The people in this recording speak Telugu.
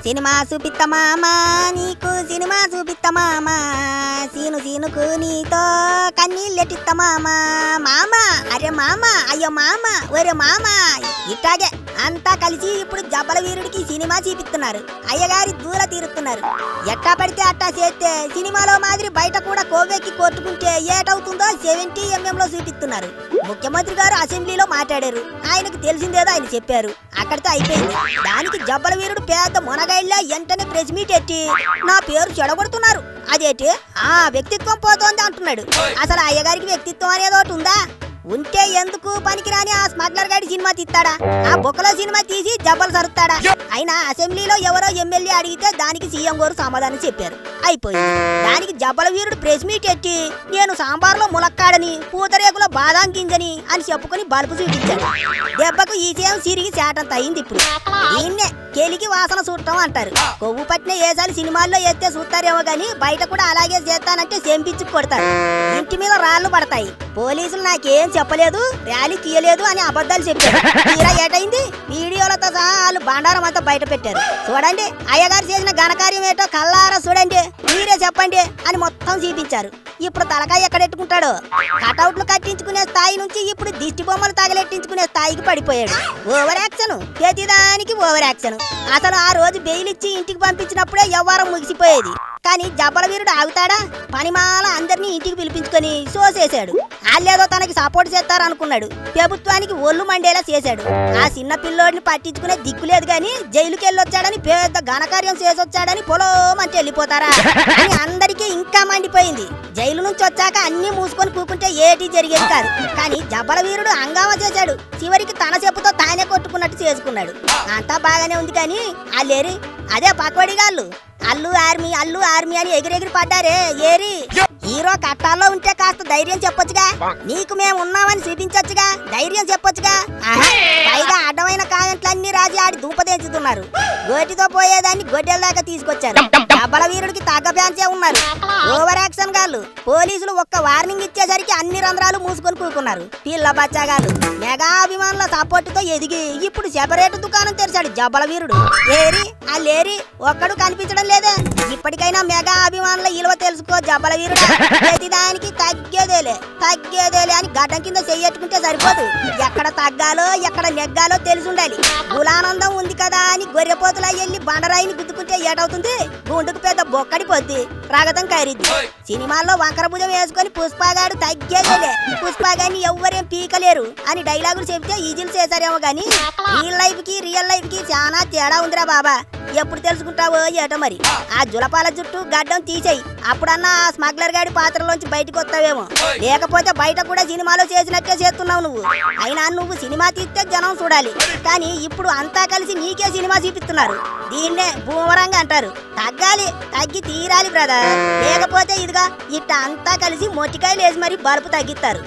సినిమా చూపిత్త మామా నీకు సినిమా చూపిత్త మామా సీను సీనుకు నీతో కన్నీళ్ళెట్టిత్త మామా మామా అరే మామా అయ్యో మామా ఒరే మామా ఇట్టాగే అంతా కలిసి ఇప్పుడు జబ్బల వీరుడికి సినిమా చూపిస్తున్నారు. అయ్యగారి దూర తీరుతున్నారు. ఎట్టా పడితే అట్టా చేస్తే సినిమాలో మాదిరి బయట కూడా కోవెక్కి కొట్టుకుంటే ఏటవుతుందో 70 mm లో చూపిస్తున్నారు. ముఖ్యమంత్రి గారు అసెంబ్లీలో మాట్లాడారు. ఆయనకు తెలిసిందేదో ఆయన చెప్పారు. అక్కడితో అయిపోయింది. దానికి జబ్బల వీరుడు పెద్ద మునగైళ్ళ వెంటనే ప్రెస్ మీట్ ఎట్టి నా పేరు చెడగొడుతున్నారు. అదేంటి ఆ వ్యక్తిత్వం పోతోంది అంటున్నాడు. అసలు అయ్యగారికి వ్యక్తిత్వం అనేది ఒకటి ఉందా? ఉంటే ఎందుకు పనికిరాని ఆ స్మగ్లర్ గాడి సినిమా తీస్తాడా? ఆ బొక్కలో సినిమా తీసి జబ్బలు సరుతాడా? అయినా అసెంబ్లీలో ఎవరో ఎమ్మెల్యే అడిగితే దానికి సీఎం గారు సమాధానం చెప్పారు. అయిపోయింది. దానికి జబ్బల వీరుడు ప్రెస్ మీట్ ఎట్టి నేను సాంబార్లో ములక్కాడని పూతరేకులో బాదాం గింజని అని చెప్పుకుని బలుపు చూపించాడు. దెబ్బకు ఈ సీఎం సిరిగి చేటంత అయింది. ఇప్పుడు దీన్నే కెలికి వాసన చూడటం అంటారు. కొవ్వు పట్టిన ఏసాలు సినిమాల్లో ఎత్తే చూస్తారేమో గాని బయట కూడా అలాగే చేస్తానంటే చెంపించి కొడతారు. ఇంటి మీద రాళ్లు పడతాయి. పోలీసులు నాకేం చెప్పలేదు, ర్యాలీ తీయలేదు అని అబద్ధాలు చెప్పారు. తీరా ఏటైంది? వీడియోలతో సహా వాళ్ళు బండారం అంతా బయట పెట్టారు. చూడండి అయ్యగారు చేసిన ఘనకార్యం ఏటో కల్లారా చూడండి, మీరే చెప్పండి అని మొత్తం చూపించారు. ఇప్పుడు తలకాయ ఎక్కడెట్టుకుంటాడో. కటౌట్లు కట్టించుకునే స్థాయి నుంచి ఇప్పుడు దిష్టి బొమ్మలు తగలెట్టించుకునే స్థాయికి పడిపోయాడు. ఓవర్ యాక్షన్, ప్రతిదానికి ఓవర్ యాక్షన్. అసలు ఆ రోజు బెయిల్ ఇచ్చి ఇంటికి పంపించినప్పుడే వ్యవహారం ముగిసిపోయేది. కానీ జబ్బల వీరుడు ఆగుతాడా? పనిమాల అందరినీ ఇంటికి పిలిపించుకొని చేశాడు. వాళ్ళేదో తనకి సపోర్ట్ చేస్తారనుకున్నాడు. ప్రభుత్వానికి ఒళ్ళు మండేలా చేశాడు. ఆ చిన్న పిల్లోడిని పట్టించుకునే దిక్కు లేదు గాని జైలుకి వెళ్ళొచ్చాడని పెద్ద ఘనకార్యం చేసొచ్చాడని పొలోమంటే వెళ్ళిపోతారా అని అందరికీ ఇంకా మండిపోయింది. జైలు నుంచి వచ్చాక అన్ని మూసుకొని కూకుంటే ఏటీ జరిగేది కాదు. కానీ జబ్బల వీరుడు హంగామా చేశాడు. చివరికి తన చెప్పుతో తానే కొట్టుకున్నట్టు చేసుకున్నాడు. అంతా బాగానే ఉంది కానీ వాళ్ళేరి అదే పకోడిగాళ్ళు అల్లు ఆర్మీ అని ఎగిరెగిరి పడ్డారే ఏరి. హీరో కట్టాల్లో ఉంటే కాస్త ధైర్యం చెప్పొచ్చుగా. నీకు మేము ఉన్నామని చూపించొచ్చుగా, ధైర్యం చెప్పొచ్చుగా. పైగా అడ్డమైన కామెంట్లన్నీ రాజీ ఆడి దూపదేంచుతున్నారు. గోటితో పోయేదాన్ని గొడ్డెల్లాగా తీసుకొచ్చారు. జబ్బల వీరుడికి తగ్గ ఫ్యాన్సే ఉన్నారు. ఓవర్ యాక్షన్ గాళ్ళు. పోలీసులు ఒక్క వార్నింగ్ ఇచ్చేసరికి అన్ని రంధ్రాలు మూసుకొని కూకున్నారు. పిల్ల బచ్చాగాళ్ళు మెగా అభిమానుల సపోర్టుతో ఎదిగి ఇప్పుడు సెపరేట్ దుకాణం తెరిచాడు జబ్బల వీరుడు. ఏరి అల్లేరి ఒక్కడు కనిపించడం లేదే. ఇప్పటికైనా మెగా అభిమానుల ఇలువ తెలుసుకో జబ్బల వీరుడా. ప్రతిదానికి తగ్గేదేలే అని గడ్డం కింద చెయ్యట్టుకుంటే సరిపోదు. ఎక్కడ తగ్గాలో ఎక్కడ నెగ్గాలో తెలిసి ఉండాలి. గులానందం ఉంది కదా అని గొర్రెపోతులా వెళ్ళి బండరాయిని గుద్దుకుంటే ఏటవుతుంది? గుండుకు పెద్ద బొక్కడి పొద్ది, రగతం కరిద్ది. సినిమాల్లో వంకర భుజం వేసుకొని పుష్పగాడు తగ్గేదేలే, పుష్పగాడిని ఎవ్వరేం పీకలేరు అని డైలాగులు చెబితే ఈజీలు చేశారేమో గాని రియల్ లైఫ్ కి చాలా తేడా ఉందిరా బాబా. ఎప్పుడు తెలుసుకుంటావో ఏటో మరి. ఆ జులపాల జుట్టు గడ్డం తీసేయి, అప్పుడన్నా ఆ స్మగ్లర్ గాడి పాత్రలోంచి బయటకు వస్తావేమో. లేకపోతే బయట కూడా సినిమాలో చేసినట్టే చేస్తున్నావు నువ్వు. అయినా నువ్వు సినిమా తీస్తే జనం చూడాలి, కానీ ఇప్పుడు అంతా కలిసి నీకే సినిమా చూపిస్తున్నారు. దీన్నే బూమరంగా అంటారు. తగ్గి తీరాలి బ్రదర్. లేకపోతే ఇదిగా ఇట్ట అంతా కలిసి మొట్టికాయలు వేసి మరి బలుపు తగ్గిస్తారు.